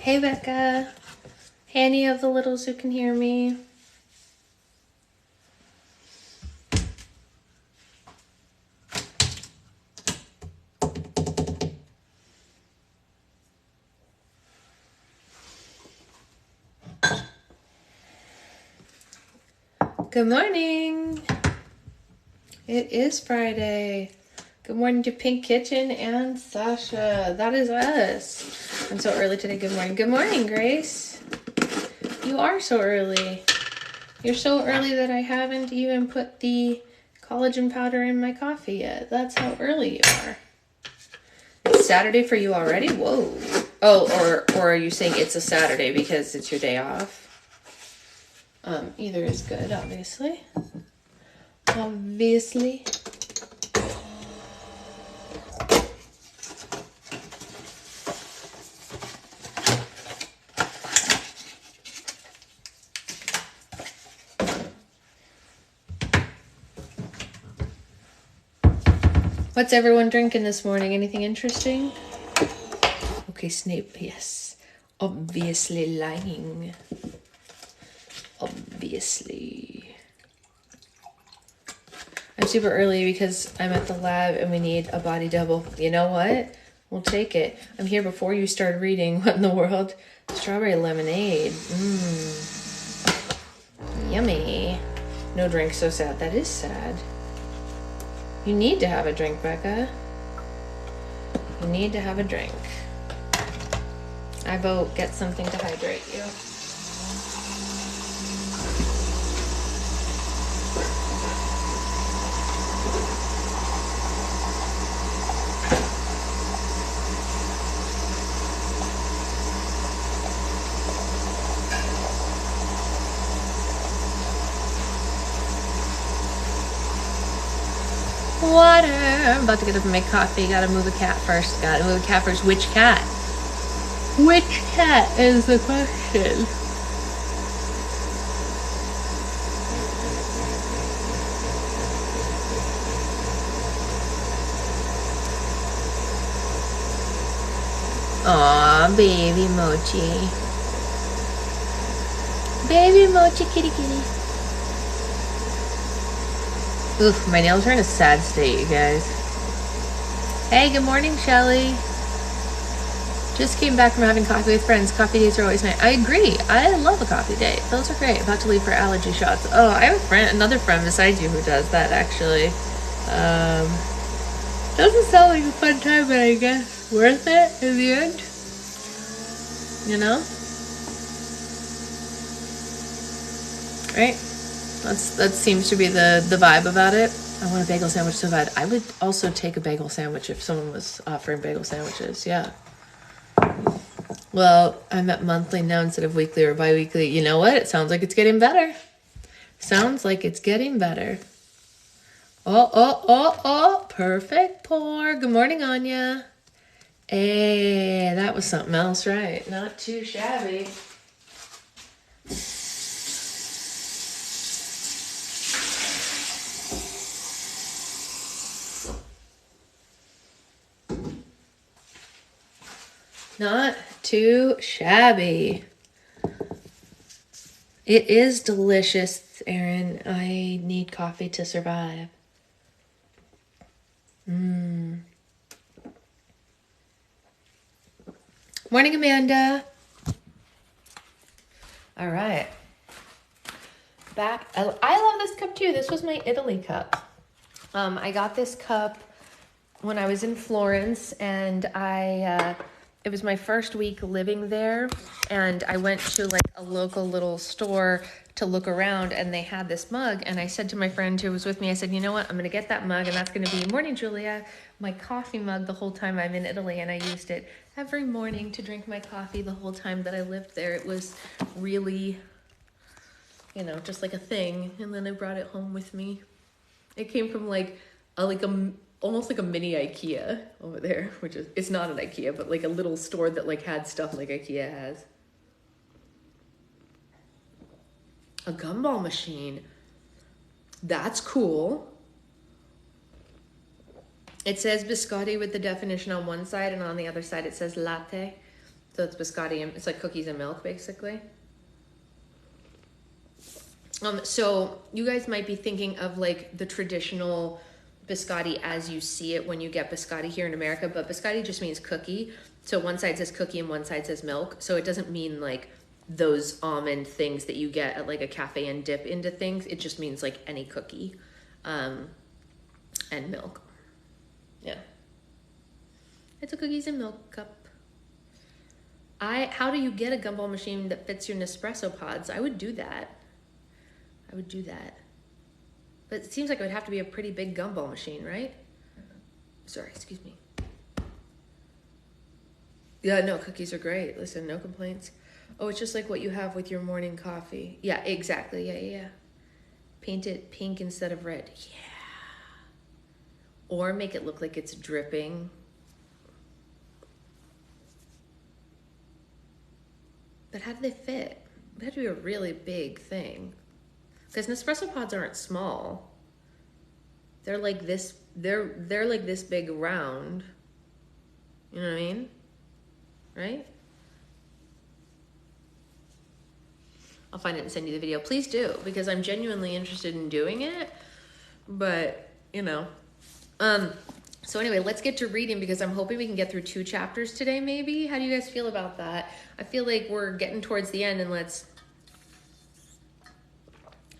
Hey, Becca. Hey, any of the littles who can hear me. Good morning. It is Friday. Good morning to Pink Kitchen and Sasha. That is us. I'm so early today. Good morning. Good morning, Grace. You are so early. You're so early that I haven't even put the collagen powder in my coffee yet. That's how early you are. It's Saturday for you already? Whoa. Oh, or are you saying it's a Saturday because it's your day off? Either is good, obviously. Obviously. What's everyone drinking this morning? Anything interesting? Okay, Snape, yes. Obviously lying. Obviously. I'm super early because I'm at the lab and we need a body double. You know what? We'll take it. I'm here before you start reading. What in the world? Strawberry lemonade. Yummy. No drink, so sad. That is sad. You need to have a drink, Becca. You need to have a drink. I vote get something to hydrate you. Water. I'm about to get up and make coffee. Gotta move a cat first. Gotta move a cat first. Which cat? Which cat is the question? Aw, baby Mochi. Baby Mochi kitty kitty. Oof, my nails are in a sad state, you guys. Hey, good morning, Shelly. Just came back from having coffee with friends. Coffee dates are always nice. I agree. I love a coffee date. Those are great. About to leave for allergy shots. Oh, I have a friend, another friend besides you who does that, actually. Doesn't sound like a fun time, but I guess worth it in the end. You know? Right? That seems to be the vibe about it. I want a bagel sandwich so bad. I would also take a bagel sandwich if someone was offering bagel sandwiches. Yeah. Well, I'm at monthly now instead of weekly or bi-weekly. You know what? It sounds like it's getting better. Sounds like it's getting better. Oh. Perfect pour. Good morning, Anya. Hey, that was something else, right? Not too shabby. Not too shabby. It is delicious, Erin. I need coffee to survive. Morning, Amanda. All right. Back. I love this cup too. This was my Italy cup. I got this cup when I was in Florence, and it was my first week living there, and I went to like a local little store to look around, and they had this mug, and I said to my friend who was with me, I said, you know what, I'm gonna get that mug, and that's gonna be, morning Julia, my coffee mug the whole time I'm in Italy, and I used it every morning to drink my coffee the whole time that I lived there. It was really, you know, just like a thing, and then I brought it home with me. It came from almost like a mini IKEA over there, which is, it's not an IKEA, but like a little store that like had stuff like IKEA has. A gumball machine. That's cool. It says biscotti with the definition on one side, and on the other side it says latte. So it's biscotti and it's like cookies and milk basically. So you guys might be thinking of like the traditional biscotti as you see it when you get biscotti here in America, but biscotti just means cookie. So one side says cookie and one side says milk. So it doesn't mean like those almond things that you get at like a cafe and dip into things. It just means like any cookie, and milk. Yeah. It's a cookies and milk cup. How do you get a gumball machine that fits your Nespresso pods? I would do that. But it seems like it would have to be a pretty big gumball machine, right? Sorry, excuse me. Yeah, no, cookies are great. Listen, no complaints. Oh, it's just like what you have with your morning coffee. Yeah, exactly. Yeah. Paint it pink instead of red. Yeah. Or make it look like it's dripping. But how do they fit? It had to be a really big thing. Because Nespresso pods aren't small. They're like this, they're like this big round. You know what I mean? Right? I'll find it and send you the video. Please do, because I'm genuinely interested in doing it. But, you know. So anyway, let's get to reading because I'm hoping we can get through 2 chapters today, maybe. How do you guys feel about that? I feel like we're getting towards the end, and let's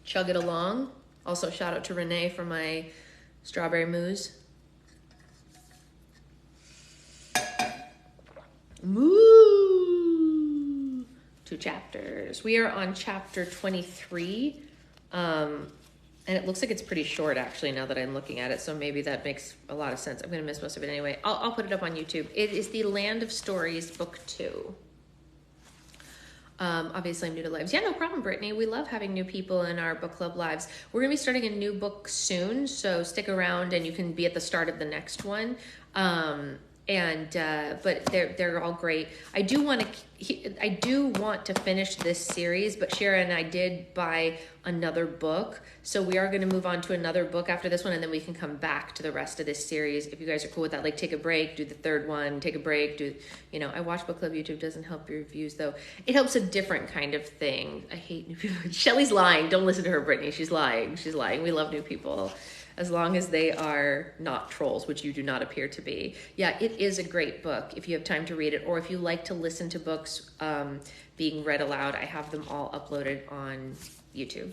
chug it along. Also, shout out to Renee for my strawberry mousse. Moo! 2 chapters. We are on chapter 23. And it looks like it's pretty short, actually, now that I'm looking at it. So maybe that makes a lot of sense. I'm going to miss most of it anyway. I'll put it up on YouTube. It is the Land of Stories, Book 2. Obviously, I'm new to lives. Yeah, no problem, Brittany. We love having new people in our book club lives. We're going to be starting a new book soon, so stick around and you can be at the start of the next one. But they're all great. I do want to finish this series, but Shara and I did buy another book, so we are going to move on to another book after this one, and then we can come back to the rest of this series if you guys are cool with that. Like, take a break, do the third one, take a break, I watch book club YouTube. Doesn't help your reviews though. It helps a different kind of thing. I hate new people. Shelly's lying. Don't listen to her, Brittany. She's lying. We love new people, as long as they are not trolls, which you do not appear to be. Yeah, it is a great book if you have time to read it, or if you like to listen to books being read aloud. I have them all uploaded on YouTube.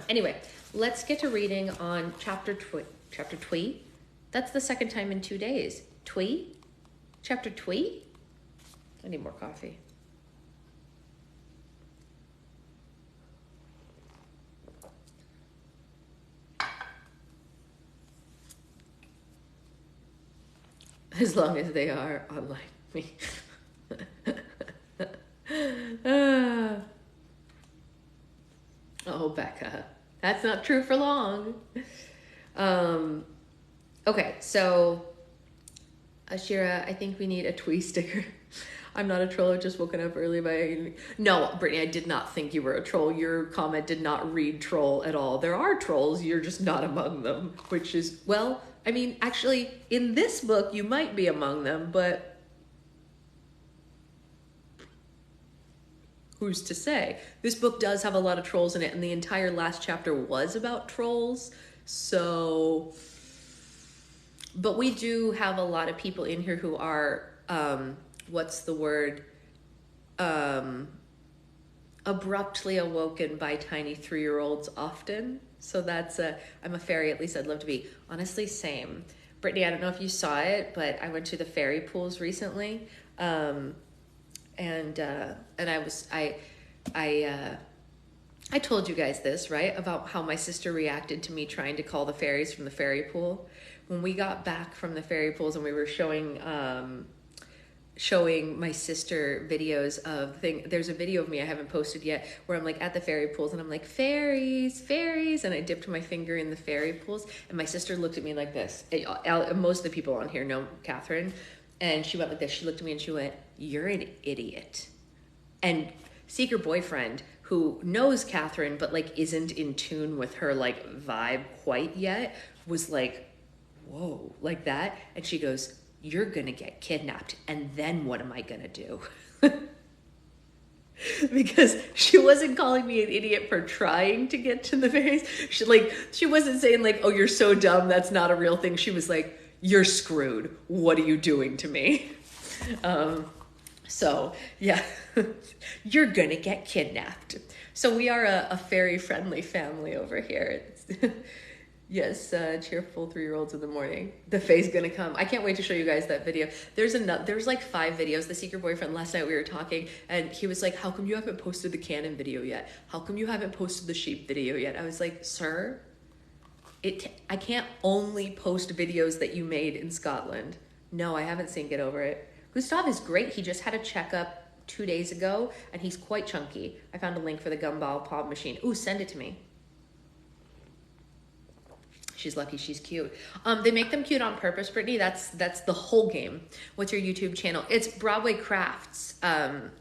Anyway, let's get to reading on chapter twee. That's the second time in 2 days. Twee? Chapter twee? I need more coffee. As long as they are online. Oh, Becca. That's not true for long. Okay, so Ashira, I think we need a twee sticker. I'm not a troll. I've just woken up early No, Brittany, I did not think you were a troll. Your comment did not read troll at all. There are trolls. You're just not among them, which is, well, I mean, actually, in this book, you might be among them, but who's to say? This book does have a lot of trolls in it, and the entire last chapter was about trolls. So, but we do have a lot of people in here who are, what's the word? Abruptly awoken by tiny 3-year-olds often. So I'm a fairy, at least I'd love to be. Honestly, same. Brittany, I don't know if you saw it, but I went to the fairy pools recently. And I told you guys this, right? About how my sister reacted to me trying to call the fairies from the fairy pool. When we got back from the fairy pools and we were showing my sister videos of there's a video of me I haven't posted yet where I'm like at the fairy pools and I'm like, fairies, and I dipped my finger in the fairy pools, and my sister looked at me like this. Most of the people on here know Catherine, and she went like this. She looked at me and she went, "You're an idiot." And Seeker boyfriend, who knows Catherine but like isn't in tune with her like vibe quite yet, was like, whoa, like that. And she goes, "You're gonna get kidnapped, and then what am I gonna do?" Because she wasn't calling me an idiot for trying to get to the fairies. She wasn't saying like, oh, you're so dumb, that's not a real thing. She was like, you're screwed. What are you doing to me? So yeah, you're gonna get kidnapped. So we are a fairy friendly family over here. Yes, cheerful 3-year-olds in the morning. The fae's gonna come. I can't wait to show you guys that video. There's like 5 videos. The secret boyfriend, last night we were talking and he was like, how come you haven't posted the cannon video yet? How come you haven't posted the sheep video yet? I was like, sir, I can't only post videos that you made in Scotland. No, I haven't seen Get Over It. Gustav is great. He just had a checkup 2 days ago and he's quite chunky. I found a link for the Gumball Pop machine. Ooh, send it to me. She's lucky she's cute. They make them cute on purpose, Brittany. That's the whole game. What's your YouTube channel? It's Broadway Crafts,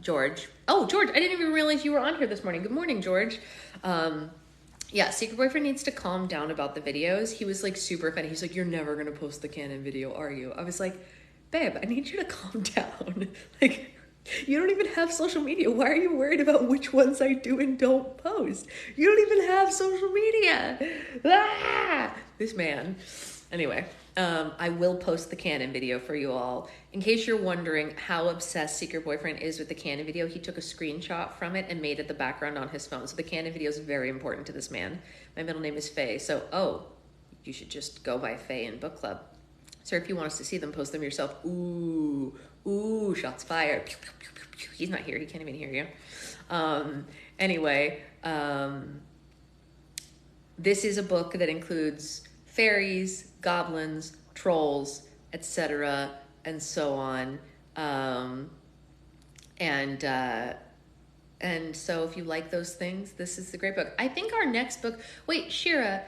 George. Oh, George, I didn't even realize you were on here this morning. Good morning, George. Yeah, Secret Boyfriend needs to calm down about the videos. He was like super funny. He's like, you're never gonna post the canon video, are you? I was like, babe, I need you to calm down. Like, you don't even have social media. Why are you worried about which ones I do and don't post? You don't even have social media. Ah! This man. Anyway, I will post the canon video for you all. In case you're wondering how obsessed Secret Boyfriend is with the canon video, he took a screenshot from it and made it the background on his phone. So the canon video is very important to this man. My middle name is Faye. So, oh, you should just go by Faye in book club. Sir, if you want us to see them, post them yourself. Ooh, shots fired. Pew, pew, pew, pew, pew. He's not here. He can't even hear you. Anyway, this is a book that includes fairies, goblins, trolls, etc., and so on. And so if you like those things, this is the great book. I think our next book, wait, Shira,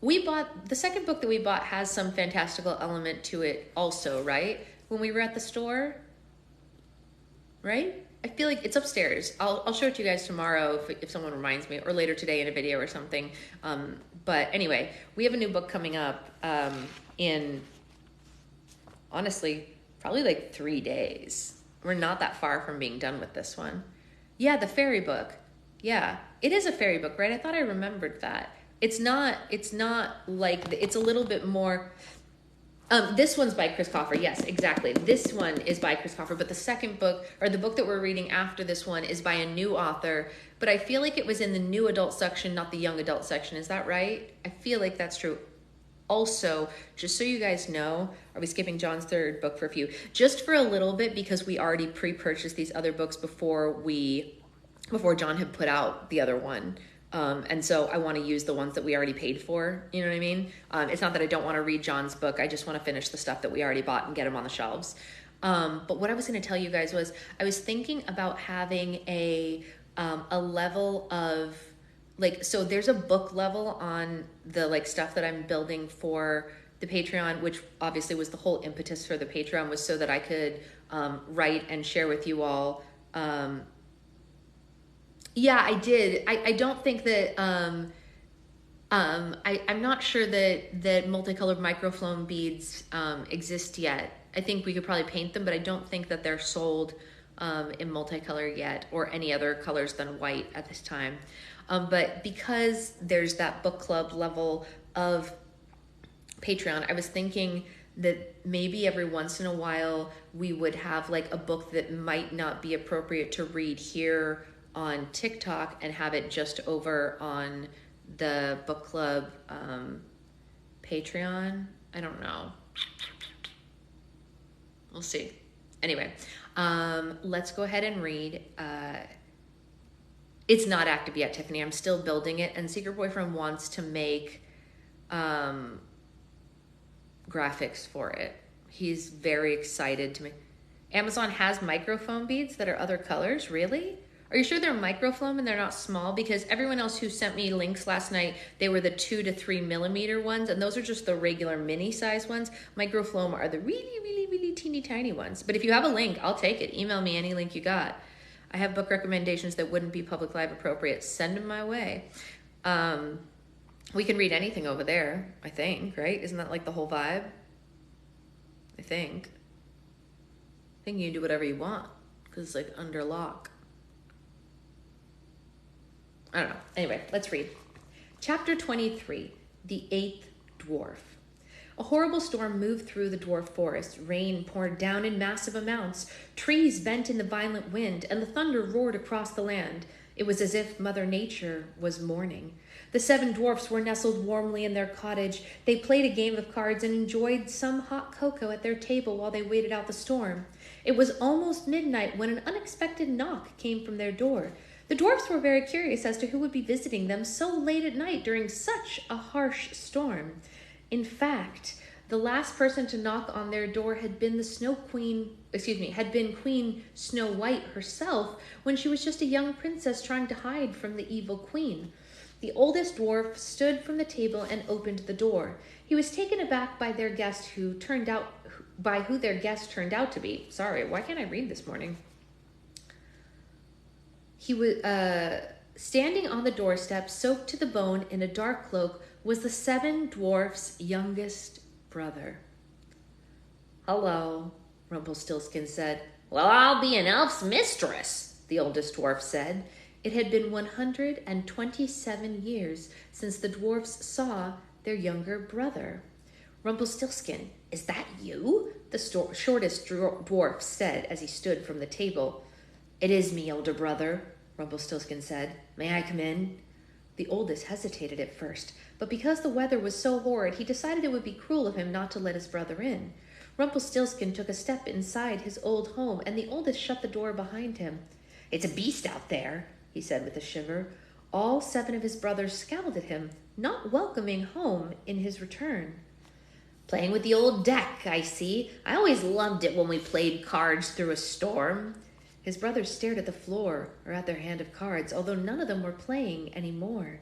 the second book that we bought has some fantastical element to it also, right? When we were at the store, right? I feel like it's upstairs. I'll show it to you guys tomorrow if someone reminds me, or later today in a video or something. But anyway, we have a new book coming up in, honestly, probably like 3 days. We're not that far from being done with this one. Yeah, the fairy book. Yeah, it is a fairy book, right? I thought I remembered that. It's not like, it's a little bit more, this one's by Chris Coffer. Yes, exactly. This one is by Chris Coffer, but the second book, or the book that we're reading after this one, is by a new author, but I feel like it was in the new adult section, not the young adult section. Is that right? I feel like that's true. Also, just so you guys know, are we skipping John's third book for a few? Just for a little bit, because we already pre-purchased these other books before John had put out the other one. And so I want to use the ones that we already paid for, you know what I mean? It's not that I don't want to read John's book. I just want to finish the stuff that we already bought and get them on the shelves. But what I was going to tell you guys was I was thinking about having a level of like, so there's a book level on the like stuff that I'm building for the Patreon, which obviously was the whole impetus for the Patreon, was so that I could write and share with you all. Yeah, I did. I don't think that, I'm not sure that multicolored microfilm beads exist yet. I think we could probably paint them, but I don't think that they're sold in multicolor yet, or any other colors than white at this time. But because there's that book club level of Patreon, I was thinking that maybe every once in a while we would have like a book that might not be appropriate to read here on TikTok and have it just over on the book club Patreon. I don't know. We'll see. Anyway, let's go ahead and read. It's not active yet, Tiffany. I'm still building it, and Secret Boyfriend wants to make graphics for it. He's very excited to make. Amazon has microfoam beads that are other colors. Really? Are you sure they're microfilm and they're not small? Because everyone else who sent me links last night, they were the 2 to 3 millimeter ones, and those are just the regular mini size ones. Microfilm are the really, really, really teeny tiny ones. But if you have a link, I'll take it. Email me any link you got. I have book recommendations that wouldn't be public live appropriate. Send them my way. We can read anything over there, I think, right? Isn't that like the whole vibe? I think you can do whatever you want. because it's like under lock. I don't know. Anyway, let's read. Chapter 23, The Eighth Dwarf. A horrible storm moved through the dwarf forest. Rain poured down in massive amounts. Trees bent in the violent wind, and the thunder roared across the land. It was as if Mother Nature was mourning. The 7 dwarfs were nestled warmly in their cottage. They played a game of cards and enjoyed some hot cocoa at their table while they waited out the storm. It was almost midnight when an unexpected knock came from their door. The dwarfs were very curious as to who would be visiting them so late at night during such a harsh storm. In fact, the last person to knock on their door had been Queen Snow White herself when she was just a young princess trying to hide from the evil queen. The oldest dwarf stood from the table and opened the door. He was taken aback by who their guest turned out to be. Sorry, why can't I read this morning? He was standing on the doorstep, soaked to the bone in a dark cloak, was the 7 dwarfs' youngest brother. "Hello," Rumpelstiltskin said. "Well, I'll be an elf's mistress," the oldest dwarf said. It had been 127 years since the dwarfs saw their younger brother. "Rumpelstiltskin, is that you?" the shortest dwarf said as he stood from the table. "It is me, older brother," Rumpelstiltskin said. "May I come in?" The oldest hesitated at first, but because the weather was so horrid, he decided it would be cruel of him not to let his brother in. Rumpelstiltskin took a step inside his old home, and the oldest shut the door behind him. "It's a beast out there," he said with a shiver. All 7 of his brothers scowled at him, not welcoming home in his return. "Playing with the old deck, I see. I always loved it when we played cards through a storm." His brothers stared at the floor or at their hand of cards, although none of them were playing any more.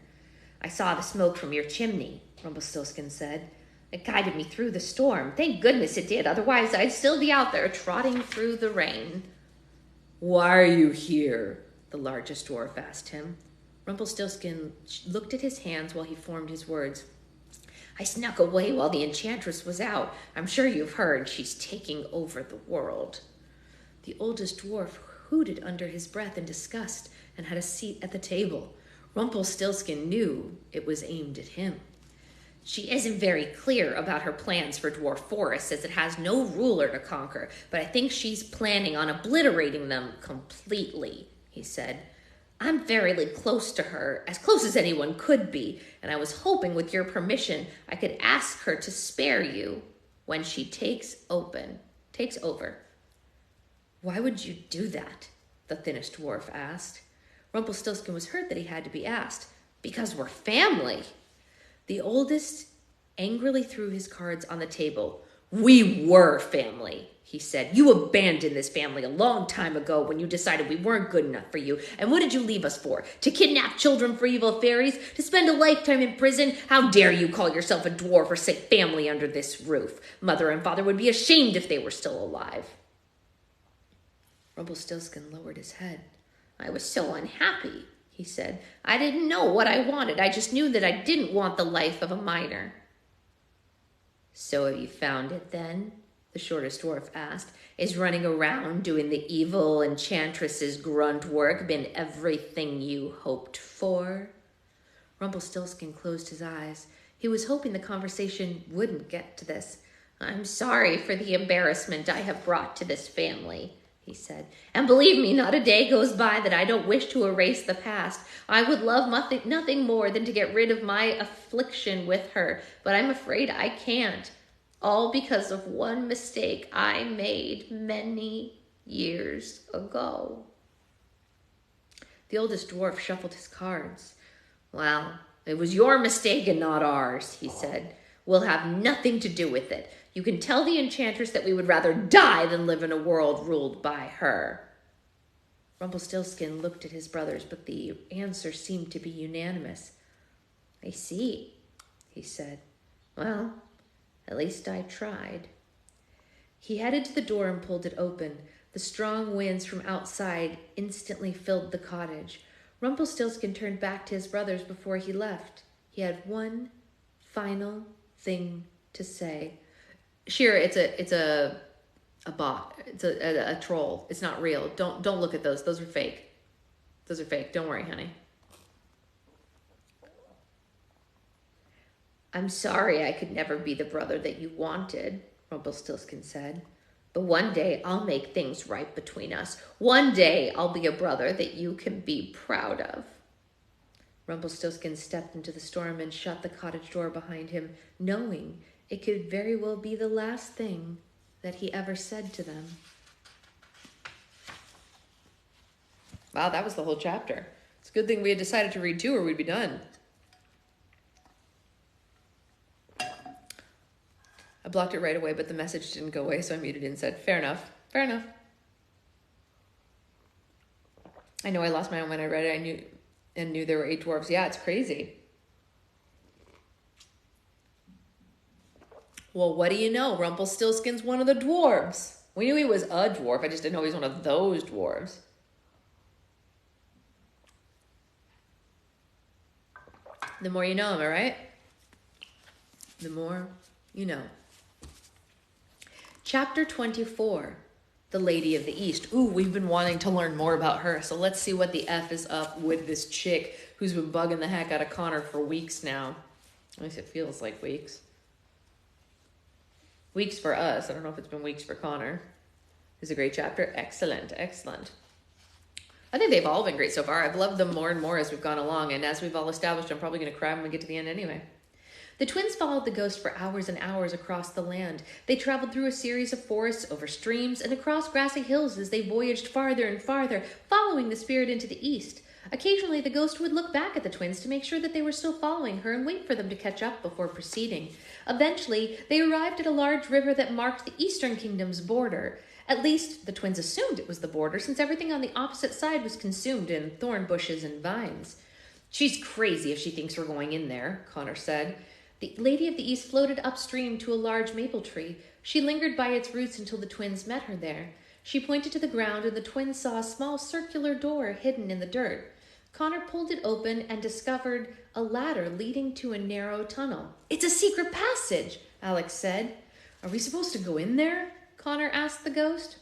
"I saw the smoke from your chimney," Rumpelstiltskin said. "It guided me through the storm. Thank goodness it did, otherwise I'd still be out there trotting through the rain." "Why are you here?" the largest dwarf asked him. Rumpelstiltskin looked at his hands while he formed his words. "I snuck away while the enchantress was out. I'm sure you've heard she's taking over the world." The oldest dwarf hooted under his breath in disgust and had a seat at the table. Rumpelstiltskin knew it was aimed at him. "She isn't very clear about her plans for Dwarf Forest, as it has no ruler to conquer, but I think she's planning on obliterating them completely," he said. "I'm very close to her, as close as anyone could be, and I was hoping with your permission I could ask her to spare you when she takes over." "Why would you do that?" the thinnest dwarf asked. Rumpelstiltskin was hurt that he had to be asked. "Because we're family." The oldest angrily threw his cards on the table. "We were family," he said. "You abandoned this family a long time ago when you decided we weren't good enough for you. And what did you leave us for? To kidnap children for evil fairies? To spend a lifetime in prison? How dare you call yourself a dwarf or say family under this roof? Mother and father would be ashamed if they were still alive." Rumpelstiltskin lowered his head. "I was so unhappy," he said. "I didn't know what I wanted. I just knew that I didn't want the life of a miner." "So have you found it then?" the shortest dwarf asked. "Is running around doing the evil enchantress's grunt work been everything you hoped for?" Rumpelstiltskin closed his eyes. He was hoping the conversation wouldn't get to this. "I'm sorry for the embarrassment I have brought to this family," he said. "And believe me, not a day goes by that I don't wish to erase the past. I would love nothing more than to get rid of my affliction with her, but I'm afraid I can't. All because of one mistake I made many years ago." The oldest dwarf shuffled his cards. "Well, it was your mistake and not ours," he said. "We'll have nothing to do with it. You can tell the enchantress that we would rather die than live in a world ruled by her." Rumpelstiltskin looked at his brothers, but the answer seemed to be unanimous. "I see," he said. "Well, at least I tried." He headed to the door and pulled it open. The strong winds from outside instantly filled the cottage. Rumpelstiltskin turned back to his brothers before he left. He had one final thing to say. Shira, it's a a bot. It's a troll. It's not real. Don't look at those. Those are fake. Those are fake. Don't worry, honey. I'm sorry I could never be the brother that you wanted, Rumpelstiltskin said. But one day I'll make things right between us. One day I'll be a brother that you can be proud of. Rumpelstiltskin stepped into the storm and shut the cottage door behind him, knowing it could very well be the last thing that he ever said to them. Wow, that was the whole chapter. It's a good thing we had decided to read 2 or we'd be done. I blocked it right away, but the message didn't go away, so I muted it and said, fair enough, fair enough. I know I lost my own when I read it. I knew there were 8 dwarves. Yeah, it's crazy. Well, what do you know? Rumpelstiltskin's one of the dwarves. We knew he was a dwarf. I just didn't know he was one of those dwarves. The more you know, am I right? The more you know. Chapter 24, The Lady of the East. Ooh, we've been wanting to learn more about her, so let's see what the F is up with this chick who's been bugging the heck out of Connor for weeks now. At least it feels like weeks. Weeks for us. I don't know if it's been weeks for Connor. It's a great chapter. Excellent, excellent. I think they've all been great so far. I've loved them more and more as we've gone along, and as we've all established, I'm probably going to cry when we get to the end anyway. The twins followed the ghost for hours and hours across the land. They traveled through a series of forests, over streams, and across grassy hills as they voyaged farther and farther, following the spirit into the east. Occasionally, the ghost would look back at the twins to make sure that they were still following her and wait for them to catch up before proceeding. Eventually, they arrived at a large river that marked the Eastern Kingdom's border. At least, the twins assumed it was the border, since everything on the opposite side was consumed in thorn bushes and vines. She's crazy if she thinks we're going in there, Connor said. The Lady of the East floated upstream to a large maple tree. She lingered by its roots until the twins met her there. She pointed to the ground, and the twins saw a small circular door hidden in the dirt. Connor pulled it open and discovered a ladder leading to a narrow tunnel. It's a secret passage, Alex said. Are we supposed to go in there? Connor asked the ghost.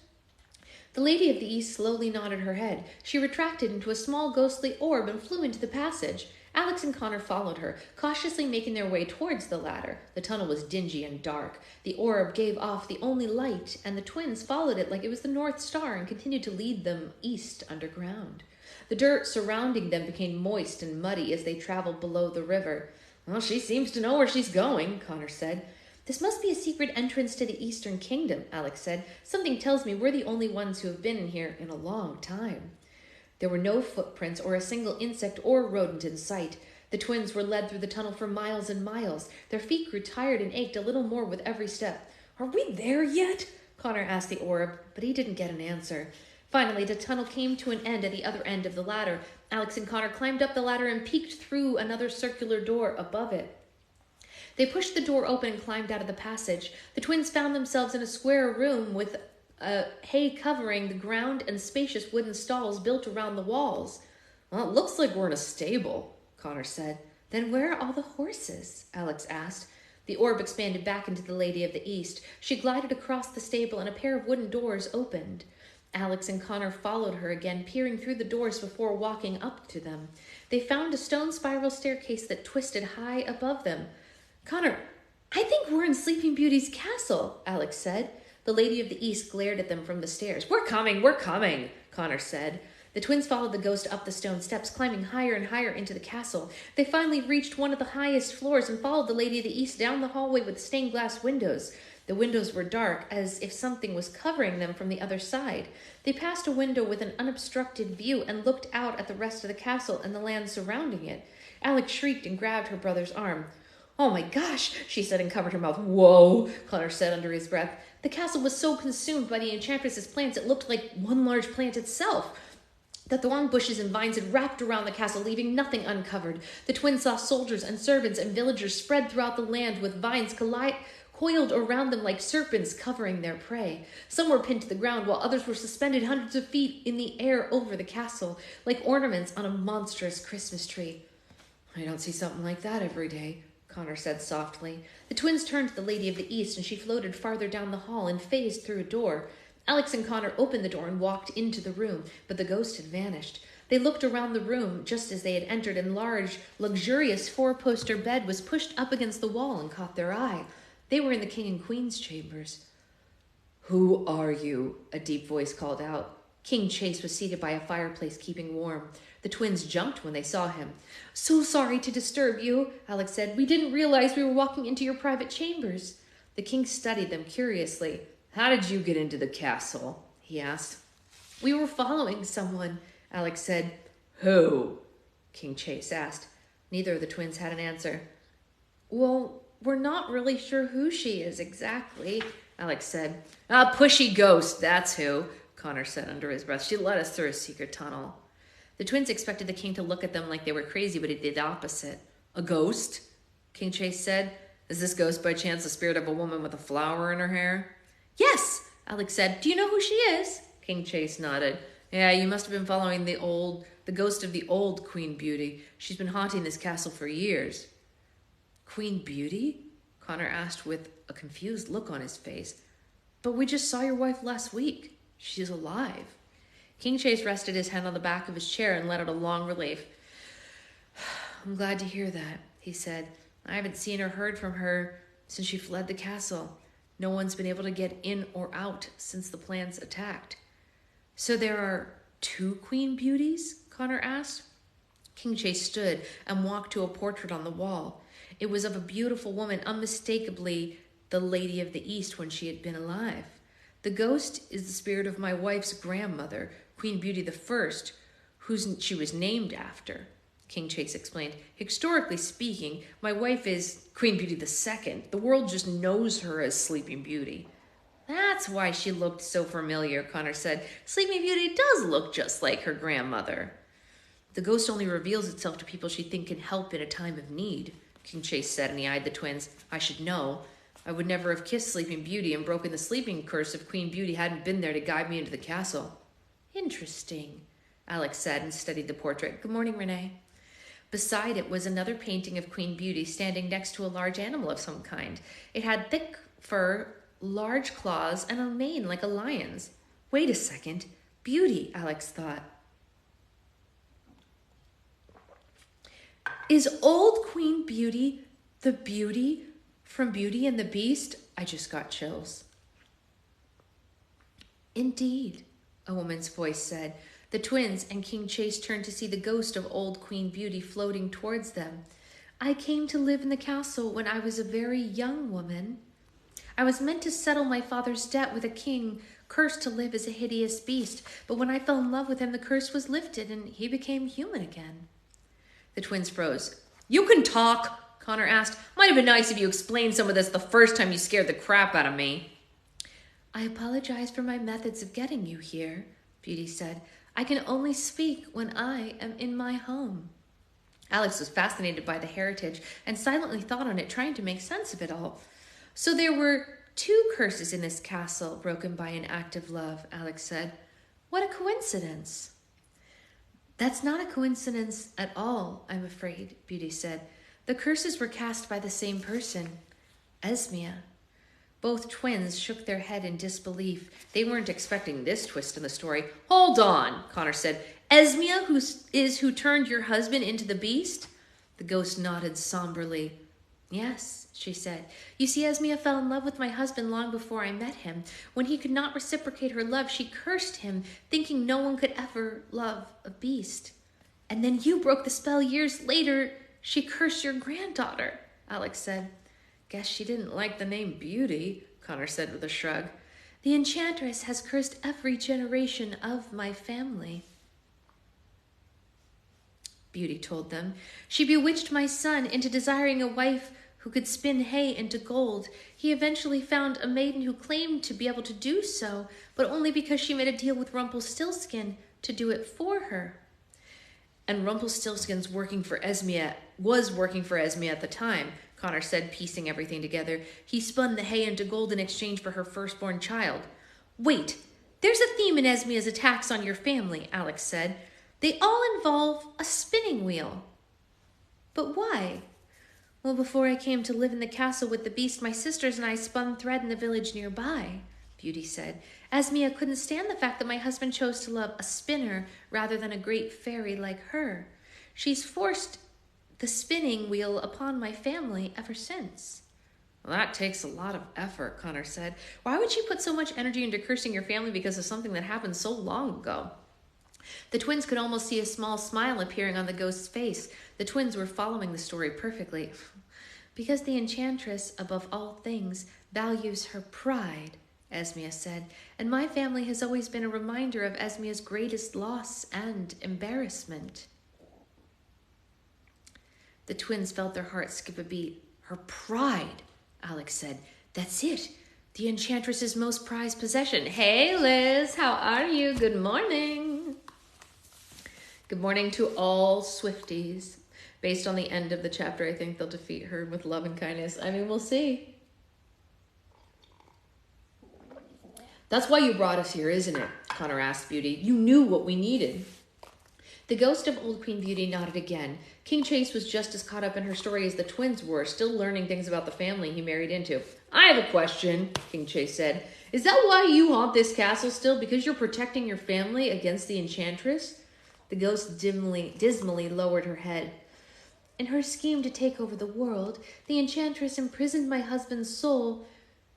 The Lady of the East slowly nodded her head. She retracted into a small ghostly orb and flew into the passage. Alex and Connor followed her, cautiously making their way towards the ladder. The tunnel was dingy and dark. The orb gave off the only light, and the twins followed it like it was the North Star and continued to lead them east underground. The dirt surrounding them became moist and muddy as they traveled below the river. Well, she seems to know where she's going, Connor said. This must be a secret entrance to the Eastern Kingdom, Alex said. Something tells me we're the only ones who have been in here in a long time. There were no footprints or a single insect or rodent in sight. The twins were led through the tunnel for miles and miles. Their feet grew tired and ached a little more with every step. Are we there yet? Connor asked the orb, but he didn't get an answer. Finally, the tunnel came to an end at the other end of the ladder. Alex and Connor climbed up the ladder and peeked through another circular door above it. They pushed the door open and climbed out of the passage. The twins found themselves in a square room with hay covering the ground and spacious wooden stalls built around the walls. Well, it looks like we're in a stable, Connor said. Then where are all the horses? Alex asked. The orb expanded back into the Lady of the East. She glided across the stable and a pair of wooden doors opened. Alex and Connor followed her again, peering through the doors before walking up to them. They found a stone spiral staircase that twisted high above them. Connor, I think we're in Sleeping Beauty's castle, Alex said. The Lady of the East glared at them from the stairs. We're coming, Connor said. The twins followed the ghost up the stone steps, climbing higher and higher into the castle. They finally reached one of the highest floors and followed the Lady of the East down the hallway with stained glass windows. The windows were dark, as if something was covering them from the other side. They passed a window with an unobstructed view and looked out at the rest of the castle and the land surrounding it. Alex shrieked and grabbed her brother's arm. Oh my gosh, she said and covered her mouth. Whoa, Connor said under his breath. The castle was so consumed by the enchantress's plants it looked like one large plant itself. The thorn bushes and vines had wrapped around the castle, leaving nothing uncovered. The twins saw soldiers and servants and villagers spread throughout the land with vines coiled around them like serpents covering their prey. Some were pinned to the ground, while others were suspended hundreds of feet in the air over the castle, like ornaments on a monstrous Christmas tree. I don't see something like that every day, Connor said softly. The twins turned to the Lady of the East, and she floated farther down the hall and phased through a door. Alex and Connor opened the door and walked into the room, but the ghost had vanished. They looked around the room just as they had entered, and large, luxurious four-poster bed was pushed up against the wall and caught their eye. They were in the King and Queen's chambers. "Who are you?" a deep voice called out. King Chase was seated by a fireplace, keeping warm. The twins jumped when they saw him. "So sorry to disturb you," Alex said. "We didn't realize we were walking into your private chambers." The king studied them curiously. "How did you get into the castle?" he asked. "We were following someone," Alex said. "Who?" King Chase asked. Neither of the twins had an answer. "Well, we're not really sure who she is exactly," Alex said. "A pushy ghost, that's who," Connor said under his breath. "She led us through a secret tunnel." The twins expected the king to look at them like they were crazy, but he did the opposite. "A ghost?" King Chase said. "Is this ghost by chance the spirit of a woman with a flower in her hair?" "Yes," Alex said. "Do you know who she is?" King Chase nodded. "Yeah, you must have been following the ghost of the old Queen Beauty. She's been haunting this castle for years." "Queen Beauty?" Connor asked with a confused look on his face. "But we just saw your wife last week. She's alive." King Chase rested his hand on the back of his chair and let out a long relief. "I'm glad to hear that," he said. "I haven't seen or heard from her since she fled the castle. No one's been able to get in or out since the plans attacked." "So there are 2 Queen Beauties?" Connor asked. King Chase stood and walked to a portrait on the wall. It was of a beautiful woman, unmistakably the Lady of the East when she had been alive. "The ghost is the spirit of my wife's grandmother, Queen Beauty the First, whose she was named after," King Chase explained. "Historically speaking, my wife is Queen Beauty the Second. The world just knows her as Sleeping Beauty." "That's why she looked so familiar," Connor said. "Sleeping Beauty does look just like her grandmother." "The ghost only reveals itself to people she thinks can help in a time of need," King Chase said, and he eyed the twins. "I should know. I would never have kissed Sleeping Beauty and broken the sleeping curse if Queen Beauty hadn't been there to guide me into the castle." "Interesting," Alex said and studied the portrait. "Good morning, Renee." Beside it was another painting of Queen Beauty standing next to a large animal of some kind. It had thick fur, large claws, and a mane like a lion's. "Wait a second. Beauty," Alex thought. "Is old Queen Beauty the Beauty from Beauty and the Beast?" I just got chills. "Indeed," a woman's voice said. The twins and King Chase turned to see the ghost of old Queen Beauty floating towards them. "I came to live in the castle when I was a very young woman. I was meant to settle my father's debt with a king, cursed to live as a hideous beast, but when I fell in love with him, the curse was lifted and he became human again." The twins froze. "You can talk?" Connor asked. "Might have been nice if you explained some of this the first time you scared the crap out of me." "I apologize for my methods of getting you here," Beauty said. "I can only speak when I am in my home." Alex was fascinated by the heritage and silently thought on it, trying to make sense of it all. "So there were 2 curses in this castle broken by an act of love," Alex said. "What a coincidence." "That's not a coincidence at all, I'm afraid," Beauty said. "The curses were cast by the same person, Esmia." Both twins shook their head in disbelief. They weren't expecting this twist in the story. "Hold on," Connor said. "Esmia who turned your husband into the beast?" The ghost nodded somberly. "Yes," she said. "You see, Esmia fell in love with my husband long before I met him. When he could not reciprocate her love, she cursed him, thinking no one could ever love a beast. And then you broke the spell years later. She cursed your granddaughter," Alex said. "Guess she didn't like the name Beauty," Connor said with a shrug. "The enchantress has cursed every generation of my family," Beauty told them. "She bewitched my son into desiring a wife who could spin hay into gold. He eventually found a maiden who claimed to be able to do so, but only because she made a deal with Rumpelstiltskin to do it for her." "And Rumpelstiltskin's was working for Esmea at the time," Connor said, piecing everything together. "He spun the hay into gold in exchange for her firstborn child." "Wait, there's a theme in Esmea's attacks on your family," Alex said. "They all involve a spinning wheel." "But why? Well, before I came to live in the castle with the beast, my sisters and I spun thread in the village nearby, Beauty said. Esmea couldn't stand the fact that my husband chose to love a spinner rather than a great fairy like her. She's forced the spinning wheel upon my family ever since. Well, that takes a lot of effort, Connor said. Why would she put so much energy into cursing your family because of something that happened so long ago? The twins could almost see a small smile appearing on the ghost's face. The twins were following the story perfectly. Because the enchantress, above all things, values her pride, Esmea said, and my family has always been a reminder of Esmea's greatest loss and embarrassment. The twins felt their hearts skip a beat. Her pride, Alex said. That's it. The enchantress's most prized possession. Hey, Liz, how are you? Good morning. Good morning to all Swifties. Based on the end of the chapter, I think they'll defeat her with love and kindness. I mean, we'll see. That's why you brought us here, isn't it? Connor asked Beauty. You knew what we needed. The ghost of Old Queen Beauty nodded again. King Chase was just as caught up in her story as the twins were, still learning things about the family he married into. I have a question, King Chase said. Is that why you haunt this castle still? Because you're protecting your family against the enchantress? The ghost dismally lowered her head. In her scheme to take over the world, the enchantress imprisoned my husband's soul,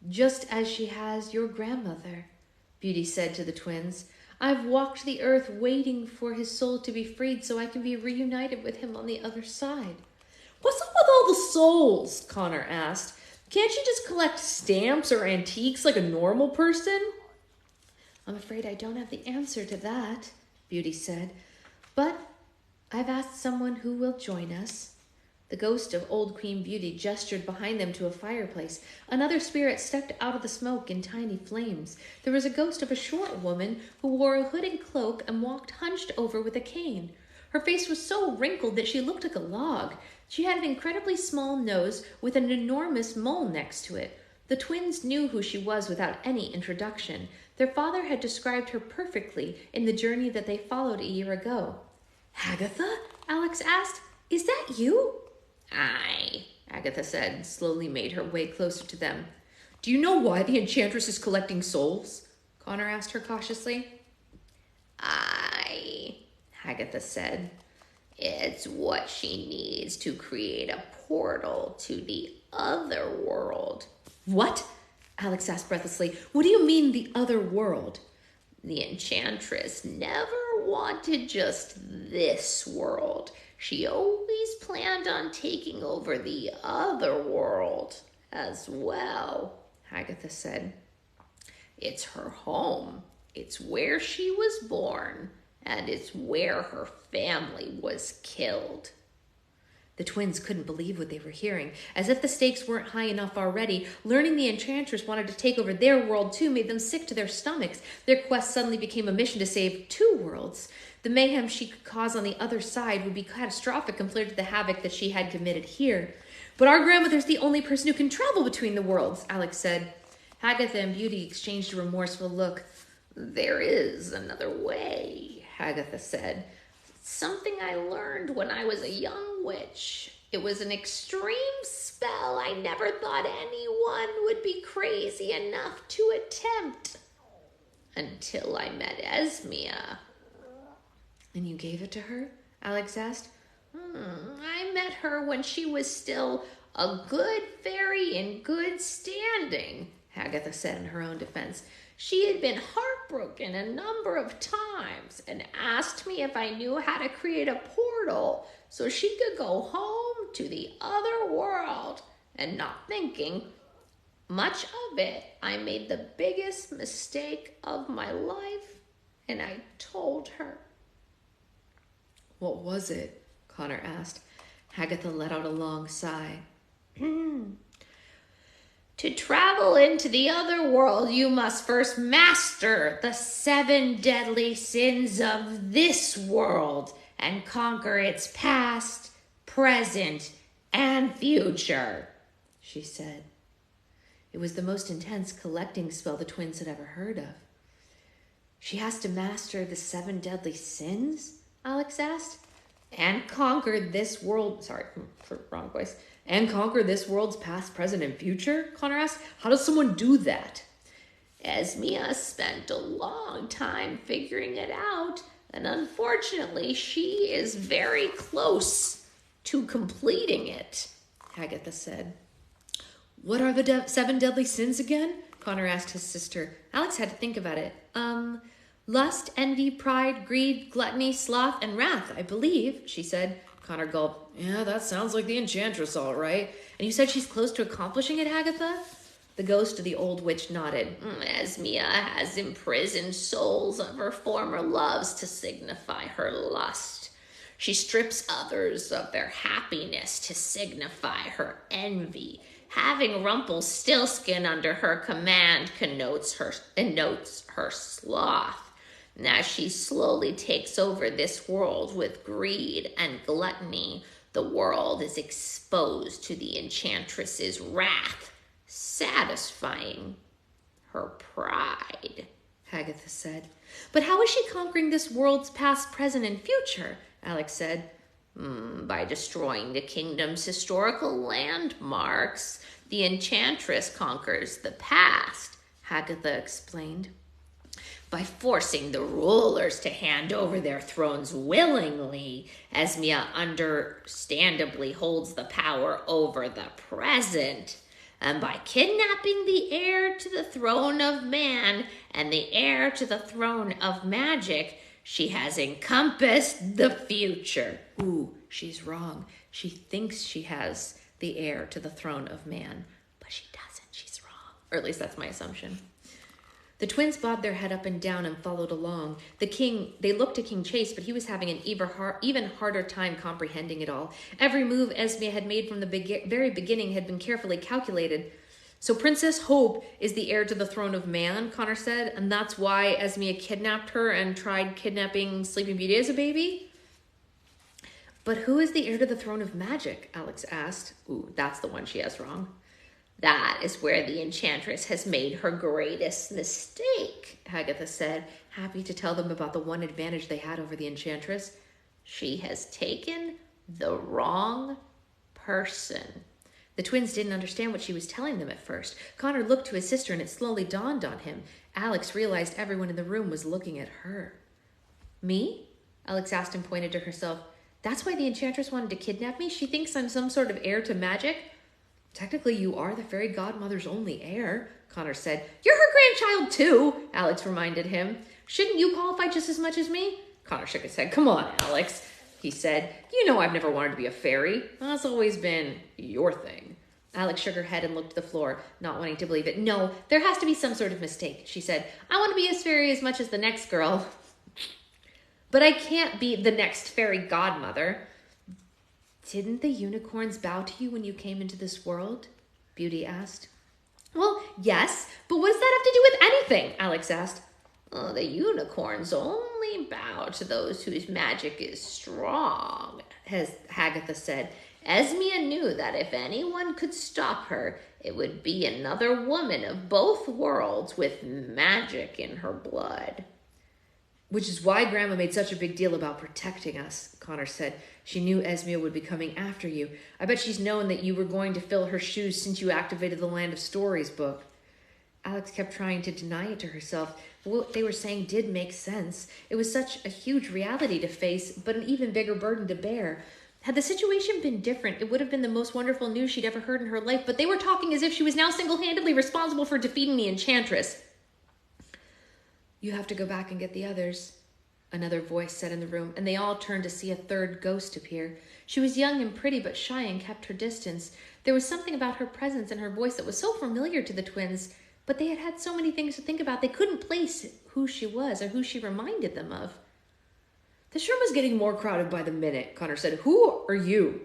just as she has your grandmother, Beauty said to the twins. I've walked the earth waiting for his soul to be freed so I can be reunited with him on the other side. What's up with all the souls? Connor asked. Can't you just collect stamps or antiques like a normal person? I'm afraid I don't have the answer to that, Beauty said. But I've asked someone who will join us. The ghost of Old Queen Beauty gestured behind them to a fireplace. Another spirit stepped out of the smoke in tiny flames. There was a ghost of a short woman who wore a hooded cloak and walked hunched over with a cane. Her face was so wrinkled that she looked like a log. She had an incredibly small nose with an enormous mole next to it. The twins knew who she was without any introduction. Their father had described her perfectly in the journey that they followed a year ago. Agatha? Alex asked. Is that you? Aye, Agatha said, and slowly made her way closer to them. Do you know why the enchantress is collecting souls? Connor asked her cautiously. Aye, Agatha said. It's what she needs to create a portal to the other world. What? Alex asked breathlessly. What do you mean, the other world? The enchantress never wanted just this world. She always planned on taking over the other world as well, Agatha said. It's her home. It's where she was born, and it's where her family was killed. The twins couldn't believe what they were hearing. As if the stakes weren't high enough already, learning the enchantress wanted to take over their world too made them sick to their stomachs. Their quest suddenly became a mission to save two worlds. The mayhem she could cause on the other side would be catastrophic compared to the havoc that she had committed here. But our grandmother's the only person who can travel between the worlds, Alex said. Agatha and Beauty exchanged a remorseful look. There is another way, Agatha said. Something I learned when I was a young witch. It was an extreme spell I never thought anyone would be crazy enough to attempt. Until I met Esmea. And you gave it to her? Alex asked. I met her when she was still a good fairy in good standing, Agatha said in her own defense. She had been heartbroken a number of times and asked me if I knew how to create a portal so she could go home to the other world. And not thinking much of it, I made the biggest mistake of my life, and I told her. What was it? Connor asked. Agatha let out a long sigh. To travel into the other world, you must first master the 7 deadly sins of this world and conquer its past, present, and future, she said. It was the most intense collecting spell the twins had ever heard of. She has to master the 7 deadly sins? Alex asked. and conquer this world. Sorry, wrong voice. And conquer this world's past, present, and future? Connor asked. How does someone do that? Esmea spent a long time figuring it out, and unfortunately, she is very close to completing it, Hagatha said. What are the 7 deadly sins again? Connor asked his sister. Alex had to think about it. Lust, envy, pride, greed, gluttony, sloth, and wrath, I believe, she said. Connor gulped. Yeah, that sounds like the Enchantress, all right. And you said she's close to accomplishing it, Hagatha? The ghost of the old witch nodded. Esmea has imprisoned souls of her former loves to signify her lust. She strips others of their happiness to signify her envy. Having Rumpelstiltskin under her command connotes her sloth. As she slowly takes over this world with greed and gluttony, the world is exposed to the Enchantress's wrath, satisfying her pride, Hagatha said. But how is she conquering this world's past, present, and future? Alex said. By destroying the kingdom's historical landmarks. The Enchantress conquers the past, Hagatha explained. By forcing the rulers to hand over their thrones willingly, Esmea understandably holds the power over the present. And by kidnapping the heir to the throne of man and the heir to the throne of magic, she has encompassed the future. Ooh, she's wrong. She thinks she has the heir to the throne of man, but she doesn't. She's wrong. Or at least that's my assumption. The twins bobbed their head up and down and followed along. They looked to King Chase, but he was having an even harder time comprehending it all. Every move Esmea had made from the very beginning had been carefully calculated. So Princess Hope is the heir to the throne of man, Connor said, and that's why Esmea kidnapped her and tried kidnapping Sleeping Beauty as a baby? But who is the heir to the throne of magic? Alex asked. Ooh, that's the one she has wrong. That is where the Enchantress has made her greatest mistake, Hagatha said, happy to tell them about the one advantage they had over the Enchantress. She has taken the wrong person. The twins didn't understand what she was telling them at first. Connor looked to his sister and it slowly dawned on him. Alex realized everyone in the room was looking at her. Me? Alex asked and pointed to herself. That's why the Enchantress wanted to kidnap me? She thinks I'm some sort of heir to magic? Technically, you are the fairy godmother's only heir, Connor said. You're her grandchild too, Alex reminded him. Shouldn't you qualify just as much as me? Connor shook his head. Come on, Alex, he said. You know I've never wanted to be a fairy. That's always been your thing. Alex shook her head and looked at the floor, not wanting to believe it. No, there has to be some sort of mistake, she said. I want to be a fairy as much as the next girl. But I can't be the next fairy godmother. Didn't the unicorns bow to you when you came into this world? Beauty asked. Well, yes, but what does that have to do with anything? Alex asked. Oh, the unicorns only bow to those whose magic is strong, as Hagatha said. Esmea knew that if anyone could stop her, it would be another woman of both worlds with magic in her blood. Which is why Grandma made such a big deal about protecting us, Connor said. She knew Esmea would be coming after you. I bet she's known that you were going to fill her shoes since you activated the Land of Stories book. Alex kept trying to deny it to herself. What they were saying did make sense. It was such a huge reality to face, but an even bigger burden to bear. Had the situation been different, it would have been the most wonderful news she'd ever heard in her life, but they were talking as if she was now single-handedly responsible for defeating the Enchantress. You have to go back and get the others, another voice said in the room, and they all turned to see a third ghost appear. She was young and pretty, but shy and kept her distance. There was something about her presence and her voice that was so familiar to the twins, but they had had so many things to think about, they couldn't place who she was or who she reminded them of. This room is getting more crowded by the minute, Connor said. Who are you?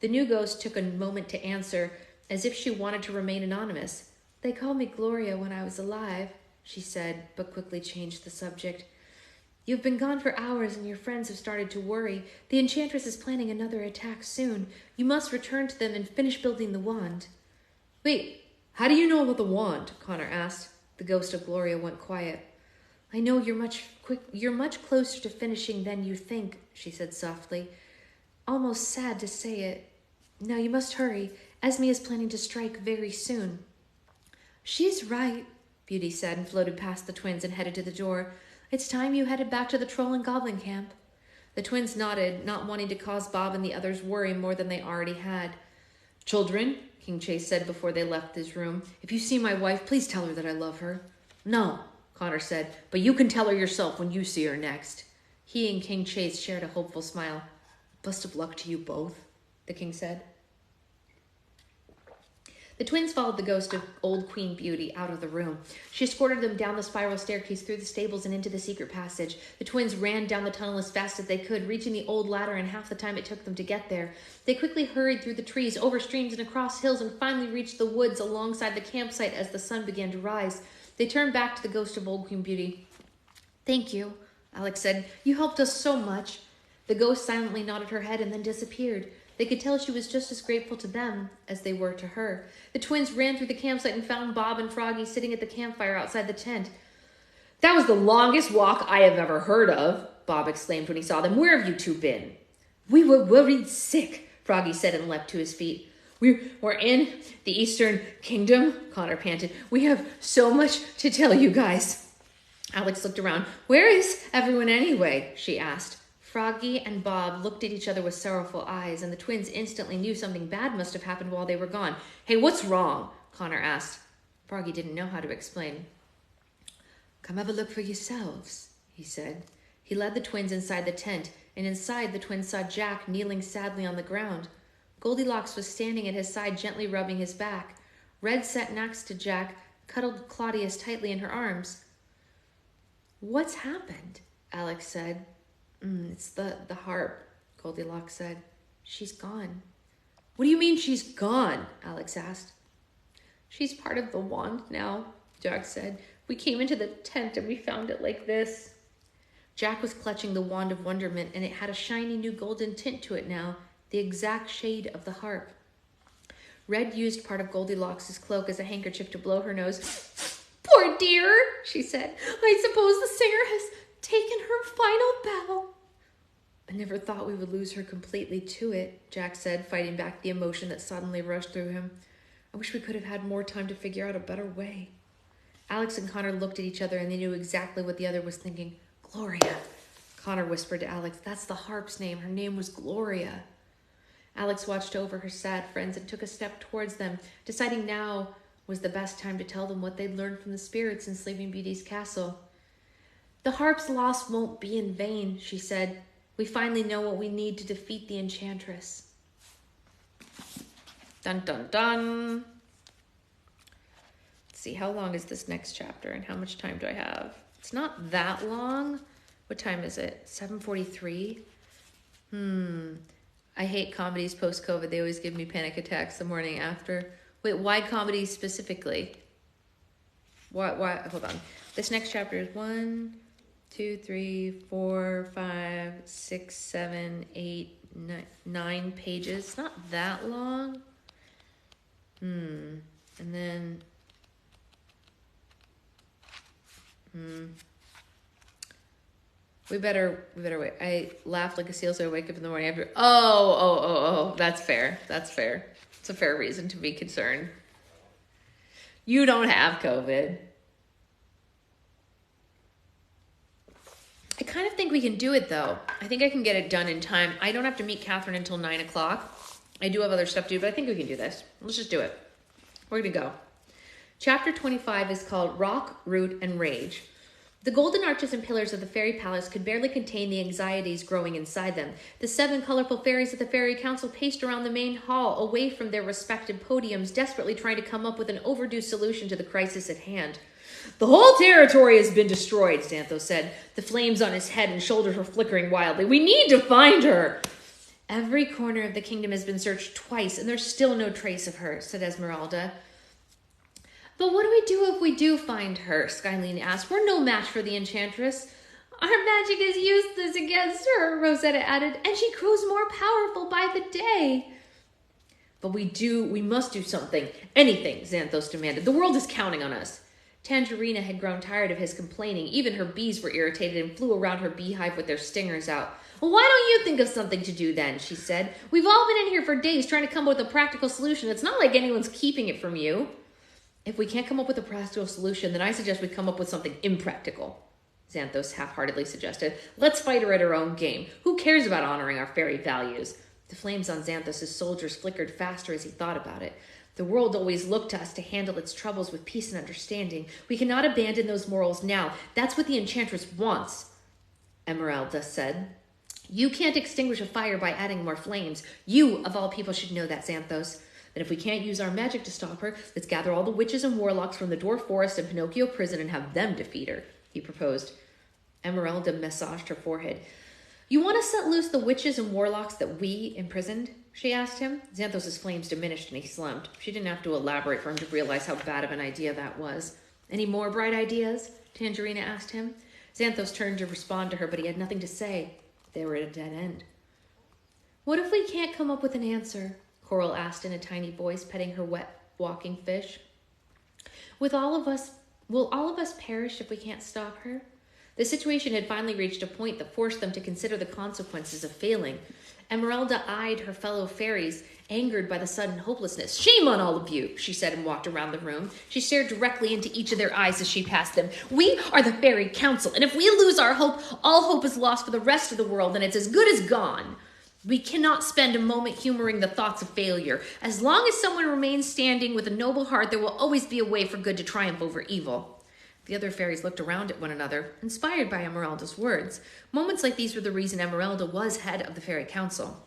The new ghost took a moment to answer, as if she wanted to remain anonymous. They called me Gloria when I was alive, she said, but quickly changed the subject. You've been gone for hours and your friends have started to worry. The Enchantress is planning another attack soon. You must return to them and finish building the wand. Wait, how do you know about the wand? Connor asked. The ghost of Gloria went quiet. I know you're much closer to finishing than you think, she said softly. almost sad to say it. Now you must hurry. Esme is planning to strike very soon. She's right, Beauty said and floated past the twins and headed to the door. It's time you headed back to the troll and goblin camp. The twins nodded, not wanting to cause Bob and the others worry more than they already had. Children, King Chase said before they left his room, if you see my wife, please tell her that I love her. No, Connor said, but you can tell her yourself when you see her next. He and King Chase shared a hopeful smile. Best of luck to you both, the king said. The twins followed the ghost of old Queen Beauty out of the room. She escorted them down the spiral staircase through the stables and into the secret passage. The twins ran down the tunnel as fast as they could, reaching the old ladder in half the time it took them to get there. They quickly hurried through the trees, over streams, and across hills, and finally reached the woods alongside the campsite as the sun began to rise. They turned back to the ghost of old Queen Beauty. Thank you, Alex said. You helped us so much. The ghost silently nodded her head and then disappeared. They could tell she was just as grateful to them as they were to her. The twins ran through the campsite and found Bob and Froggy sitting at the campfire outside the tent. That was the longest walk I have ever heard of, Bob exclaimed when he saw them. Where have you two been? We were worried sick, Froggy said and leapt to his feet. We're in the Eastern Kingdom, Connor panted. We have so much to tell you guys. Alex looked around. Where is everyone anyway? She asked. Froggy and Bob looked at each other with sorrowful eyes, and the twins instantly knew something bad must have happened while they were gone. Hey, what's wrong? Connor asked. Froggy didn't know how to explain. Come have a look for yourselves, he said. He led the twins inside the tent, and inside the twins saw Jack kneeling sadly on the ground. Goldilocks was standing at his side, gently rubbing his back. Red sat next to Jack, cuddled Claudius tightly in her arms. What's happened? Alex said. It's the harp, Goldilocks said. She's gone. What do you mean she's gone? Alex asked. She's part of the wand now, Jack said. We came into the tent and we found it like this. Jack was clutching the wand of wonderment, and it had a shiny new golden tint to it now, the exact shade of the harp. Red used part of Goldilocks' cloak as a handkerchief to blow her nose. Poor dear, she said. I suppose the singer has taken her final bow. I never thought we would lose her completely to it, Jack said, fighting back the emotion that suddenly rushed through him. I wish we could have had more time to figure out a better way. Alex and Connor looked at each other, and they knew exactly what the other was thinking. Gloria, Connor whispered to Alex. That's the harp's name. Her name was Gloria. Alex watched over her sad friends and took a step towards them, deciding now was the best time to tell them what they'd learned from the spirits in Sleeping Beauty's castle. The harp's loss won't be in vain, she said. We finally know what we need to defeat the Enchantress. Dun, dun, dun. Let's see, how long is this next chapter and how much time do I have? It's not that long. What time is it? 7:43? I hate comedies post-COVID. They always give me panic attacks the morning after. Wait, why comedies specifically? Why? Hold on. This next chapter is 1, 2, 3, 4, 5, 6, 7, 8, 9 pages. It's not that long. And then... We better wait. I laugh like a seal, so I wake up in the morning after. Oh, that's fair. That's fair. It's a fair reason to be concerned. You don't have COVID. I kind of think we can do it, though. I think I can get it done in time. I don't have to meet Catherine until 9 o'clock. I do have other stuff to do, but I think we can do this. Let's just do it. We're going to go. Chapter 25 is called Rock, Root, and Rage. The golden arches and pillars of the fairy palace could barely contain the anxieties growing inside them. The 7 colorful fairies of the fairy council paced around the main hall, away from their respective podiums, desperately trying to come up with an overdue solution to the crisis at hand. The whole territory has been destroyed, Xanthos said. The flames on his head and shoulders were flickering wildly. We need to find her. Every corner of the kingdom has been searched twice, and there's still no trace of her, said Esmeralda. But what do we do if we do find her? Skylene asked. We're no match for the Enchantress. Our magic is useless against her, Rosetta added, and she grows more powerful by the day. But we must do something. Anything, Xanthos demanded. The world is counting on us. Tangerina had grown tired of his complaining. Even her bees were irritated and flew around her beehive with their stingers out. "Well, why don't you think of something to do then?" she said. "We've all been in here for days trying to come up with a practical solution. It's not like anyone's keeping it from you." "If we can't come up with a practical solution, then I suggest we come up with something impractical," Xanthos half-heartedly suggested. "Let's fight her at her own game. Who cares about honoring our fairy values?" The flames on Xanthos' soldiers flickered faster as he thought about it. "The world always looked to us to handle its troubles with peace and understanding. We cannot abandon those morals now. That's what the Enchantress wants," Esmeralda said. "You can't extinguish a fire by adding more flames. You, of all people, should know that, Xanthos. Then if we can't use our magic to stop her, let's gather all the witches and warlocks from the Dwarf Forest and Pinocchio Prison and have them defeat her," he proposed. Esmeralda massaged her forehead. "You want to set loose the witches and warlocks that we imprisoned?" she asked him. Xanthos' flames diminished and he slumped. She didn't have to elaborate for him to realize how bad of an idea that was. "Any more bright ideas?" Tangerina asked him. Xanthos turned to respond to her, but he had nothing to say. They were at a dead end. "What if we can't come up with an answer?" Coral asked in a tiny voice, petting her wet walking fish. Will all of us perish if we can't stop her?" The situation had finally reached a point that forced them to consider the consequences of failing. Esmeralda eyed her fellow fairies, angered by the sudden hopelessness. "Shame on all of you," she said, and walked around the room. She stared directly into each of their eyes as she passed them. "We are the Fairy Council, and if we lose our hope, all hope is lost for the rest of the world, and it's as good as gone. We cannot spend a moment humoring the thoughts of failure. As long as someone remains standing with a noble heart, there will always be a way for good to triumph over evil." The other fairies looked around at one another, inspired by Esmeralda's words. Moments like these were the reason Esmeralda was head of the Fairy Council.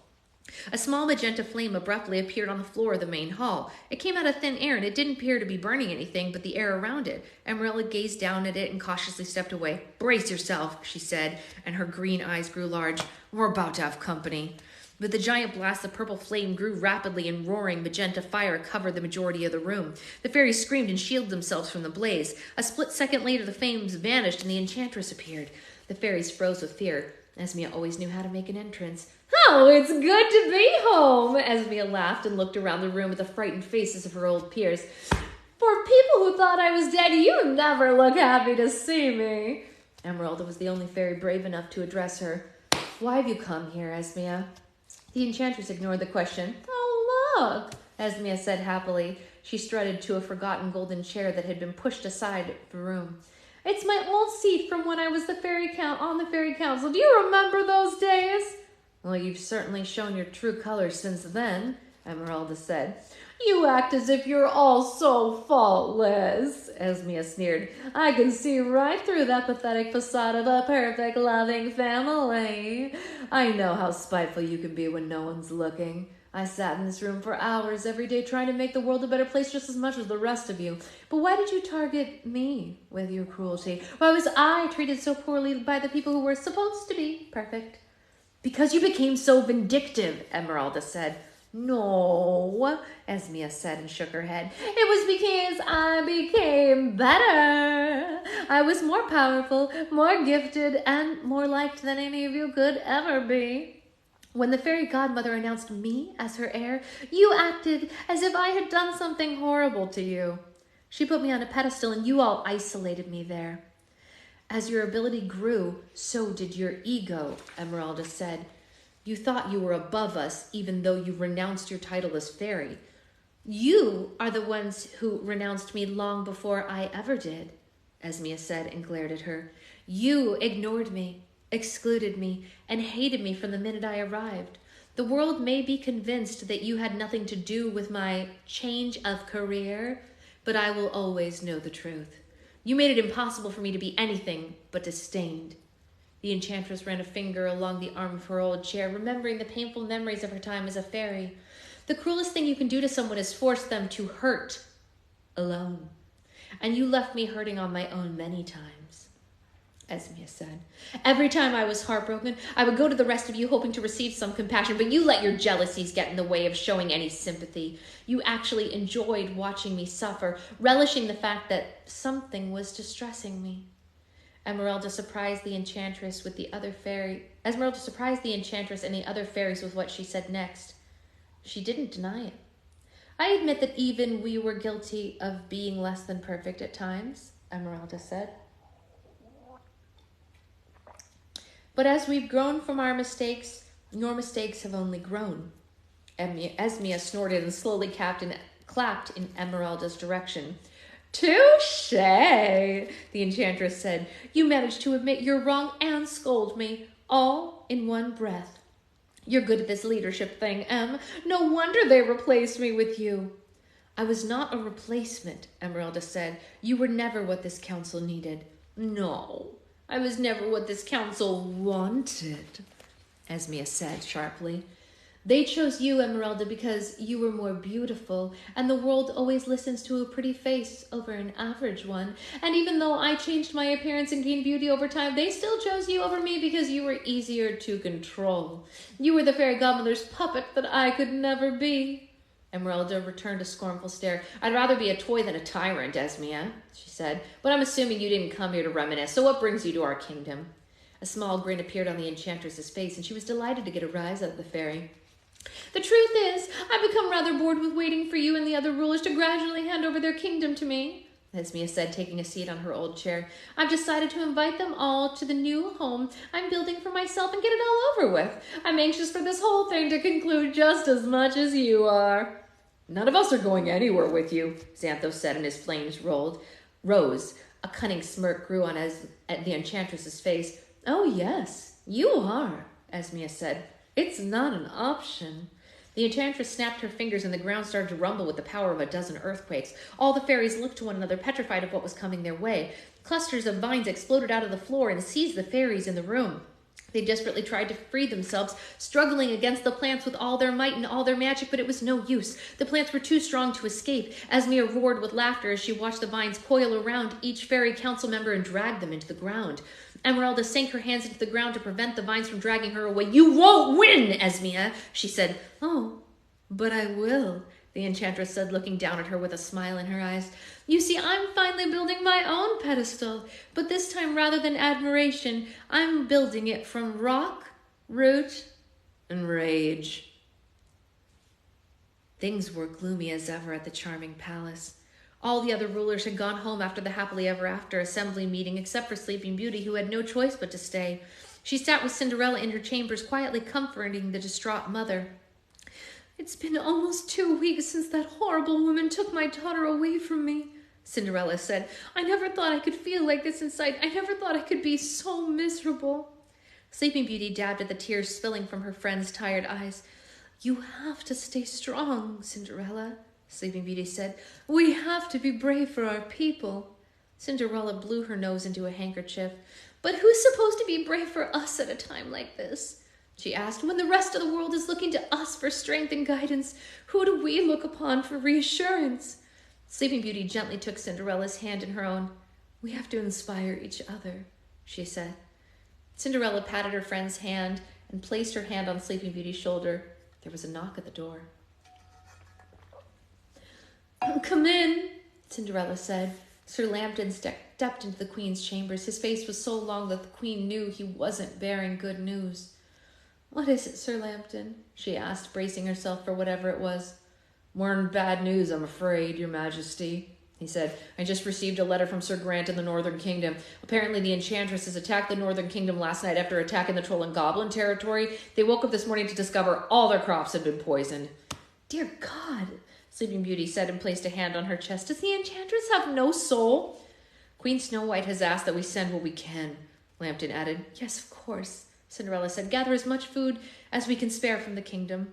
A small magenta flame abruptly appeared on the floor of the main hall. It came out of thin air, and it didn't appear to be burning anything but the air around it. Esmeralda gazed down at it and cautiously stepped away. "Brace yourself," she said, and her green eyes grew large. "We're about to have company." With the giant blast, the purple flame grew rapidly, and roaring magenta fire covered the majority of the room. The fairies screamed and shielded themselves from the blaze. A split second later, the flames vanished, and the Enchantress appeared. The fairies froze with fear. Esmea always knew how to make an entrance. "Oh, it's good to be home," Esmea laughed and looked around the room at the frightened faces of her old peers. "For people who thought I was dead, you never look happy to see me." Esmeralda was the only fairy brave enough to address her. "Why have you come here, Esmea?" The Enchantress ignored the question. "Oh, look," Esmea said happily. She strutted to a forgotten golden chair that had been pushed aside the room. "It's my old seat from when I was on the Fairy Council. Do you remember those days?" "Well, you've certainly shown your true colors since then," Esmeralda said. "You act as if you're all so faultless," Esmea sneered. "I can see right through that pathetic facade of a perfect, loving family. I know how spiteful you can be when no one's looking. I sat in this room for hours every day trying to make the world a better place just as much as the rest of you. But why did you target me with your cruelty? Why was I treated so poorly by the people who were supposed to be perfect?" "Because you became so vindictive," Esmeralda said. "No," Esmea said and shook her head. "It was because I became better. I was more powerful, more gifted, and more liked than any of you could ever be. When the fairy godmother announced me as her heir, you acted as if I had done something horrible to you. She put me on a pedestal and you all isolated me there. As your ability grew, so did your ego," Esmeralda said. "You thought you were above us, even though you renounced your title as fairy. You are the ones who renounced me long before I ever did," Esmea said and glared at her. "You ignored me, excluded me, and hated me from the minute I arrived. The world may be convinced that you had nothing to do with my change of career, but I will always know the truth. You made it impossible for me to be anything but disdained." The Enchantress ran a finger along the arm of her old chair, remembering the painful memories of her time as a fairy. "The cruelest thing you can do to someone is force them to hurt alone. And you left me hurting on my own many times," Esmea said. "Every time I was heartbroken, I would go to the rest of you hoping to receive some compassion, but you let your jealousies get in the way of showing any sympathy. You actually enjoyed watching me suffer, relishing the fact that something was distressing me." Esmeralda surprised the Enchantress and the other fairies with what she said next. She didn't deny it. "I admit that even we were guilty of being less than perfect at times," Esmeralda said. But as we've grown from our mistakes, your mistakes have only grown. Esmea snorted and slowly clapped in Esmeralda's direction. Touche, the enchantress said. You managed to admit you're wrong and scold me, all in one breath. You're good at this leadership thing, Em. No wonder they replaced me with you. I was not a replacement, Esmeralda said. You were never what this council needed. No, I was never what this council wanted, Esmea said sharply. They chose you, Esmeralda, because you were more beautiful, and the world always listens to a pretty face over an average one. And even though I changed my appearance and gained beauty over time, they still chose you over me because you were easier to control. You were the fairy godmother's puppet that I could never be. Esmeralda returned a scornful stare. I'd rather be a toy than a tyrant, Esmea, she said. But I'm assuming you didn't come here to reminisce, so what brings you to our kingdom? A small grin appeared on the enchantress's face, and she was delighted to get a rise out of the fairy. The truth is, I've become rather bored with waiting for you and the other rulers to gradually hand over their kingdom to me, Esmea said, taking a seat on her old chair. I've decided to invite them all to the new home I'm building for myself and get it all over with. I'm anxious for this whole thing to conclude just as much as you are. None of us are going anywhere with you, Xanthos said, and his flames rose. A cunning smirk grew on the enchantress's face. Oh, yes, you are, Esmea said. It's not an option. The enchantress snapped her fingers and the ground started to rumble with the power of a dozen earthquakes. All the fairies looked to one another, petrified of what was coming their way. Clusters of vines exploded out of the floor and seized the fairies in the room. They desperately tried to free themselves, struggling against the plants with all their might and all their magic, but it was no use. The plants were too strong to escape. Esmea roared with laughter as she watched the vines coil around each fairy council member and drag them into the ground. Esmeralda sank her hands into the ground to prevent the vines from dragging her away. You won't win, Esmea, she said. Oh, but I will, the enchantress said, looking down at her with a smile in her eyes. You see, I'm finally building my own pedestal, but this time rather than admiration, I'm building it from rock, root, and rage. Things were gloomy as ever at the charming palace. All the other rulers had gone home after the happily ever after assembly meeting, except for Sleeping Beauty, who had no choice but to stay. She sat with Cinderella in her chambers, quietly comforting the distraught mother. It's been almost 2 weeks since that horrible woman took my daughter away from me, Cinderella said. I never thought I could feel like this inside. I never thought I could be so miserable. Sleeping Beauty dabbed at the tears spilling from her friend's tired eyes. You have to stay strong, Cinderella, Sleeping Beauty said. We have to be brave for our people. Cinderella blew her nose into a handkerchief. But who's supposed to be brave for us at a time like this? She asked. When the rest of the world is looking to us for strength and guidance, who do we look upon for reassurance? Sleeping Beauty gently took Cinderella's hand in her own. We have to inspire each other, she said. Cinderella patted her friend's hand and placed her hand on Sleeping Beauty's shoulder. There was a knock at the door. Come in, Cinderella said. Sir Lambton stepped into the Queen's chambers. His face was so long that the Queen knew he wasn't bearing good news. What is it, Sir Lambton? She asked, bracing herself for whatever it was. More than bad news, I'm afraid, Your Majesty, he said. I just received a letter from Sir Grant in the Northern Kingdom. Apparently the Enchantresses attacked the Northern Kingdom last night after attacking the Troll and Goblin territory. They woke up this morning to discover all their crops had been poisoned. Dear God, Sleeping Beauty said and placed a hand on her chest. Does the Enchantress have no soul? Queen Snow White has asked that we send what we can, Lambton added. Yes, of course, Cinderella said. Gather as much food as we can spare from the kingdom.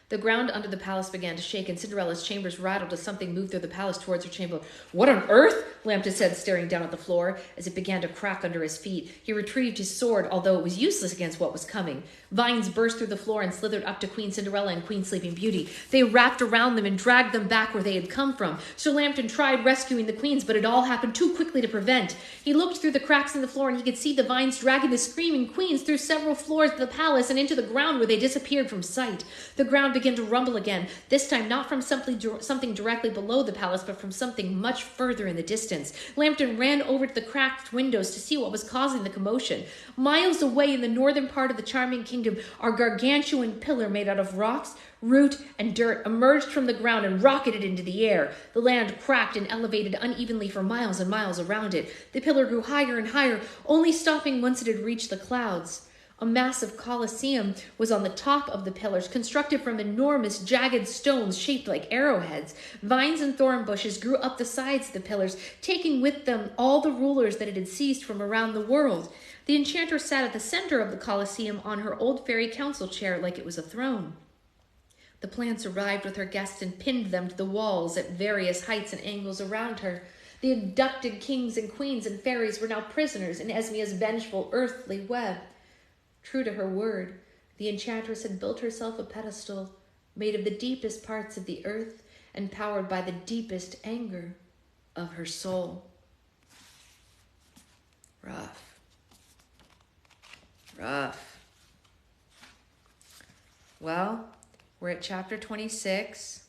The ground under the palace began to shake, and Cinderella's chambers rattled as something moved through the palace towards her chamber. What on earth? Lambton said, staring down at the floor as it began to crack under his feet. He retrieved his sword, although it was useless against what was coming. Vines burst through the floor and slithered up to Queen Cinderella and Queen Sleeping Beauty. They wrapped around them and dragged them back where they had come from. Sir Lambton tried rescuing the queens, but it all happened too quickly to prevent. He looked through the cracks in the floor, and he could see the vines dragging the screaming queens through several floors of the palace and into the ground where they disappeared from sight. The ground began to rumble again, this time not from something directly below the palace, but from something much further in the distance. Lambton ran over to the cracked windows to see what was causing the commotion. Miles away in the northern part of the charming kingdom, our gargantuan pillar made out of rocks, root, and dirt emerged from the ground and rocketed into the air. The land cracked and elevated unevenly for miles and miles around it. The pillar grew higher and higher, only stopping once it had reached the clouds. A massive colosseum was on the top of the pillars, constructed from enormous jagged stones shaped like arrowheads. Vines and thorn bushes grew up the sides of the pillars, taking with them all the rulers that it had seized from around the world. The enchantress sat at the center of the colosseum on her old fairy council chair like it was a throne. The plants arrived with her guests and pinned them to the walls at various heights and angles around her. The abducted kings and queens and fairies were now prisoners in Esmia's vengeful earthly web. True to her word, the enchantress had built herself a pedestal made of the deepest parts of the earth and powered by the deepest anger of her soul. Rough. Well, we're at chapter 26.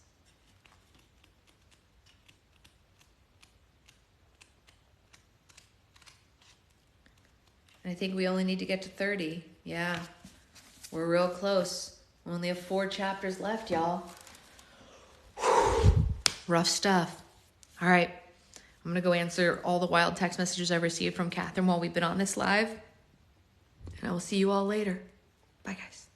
I think we only need to get to 30. Yeah, we're real close. We only have 4 chapters left, y'all. Rough stuff. All right, I'm going to go answer all the wild text messages I've received from Catherine while we've been on this live. And I will see you all later. Bye, guys.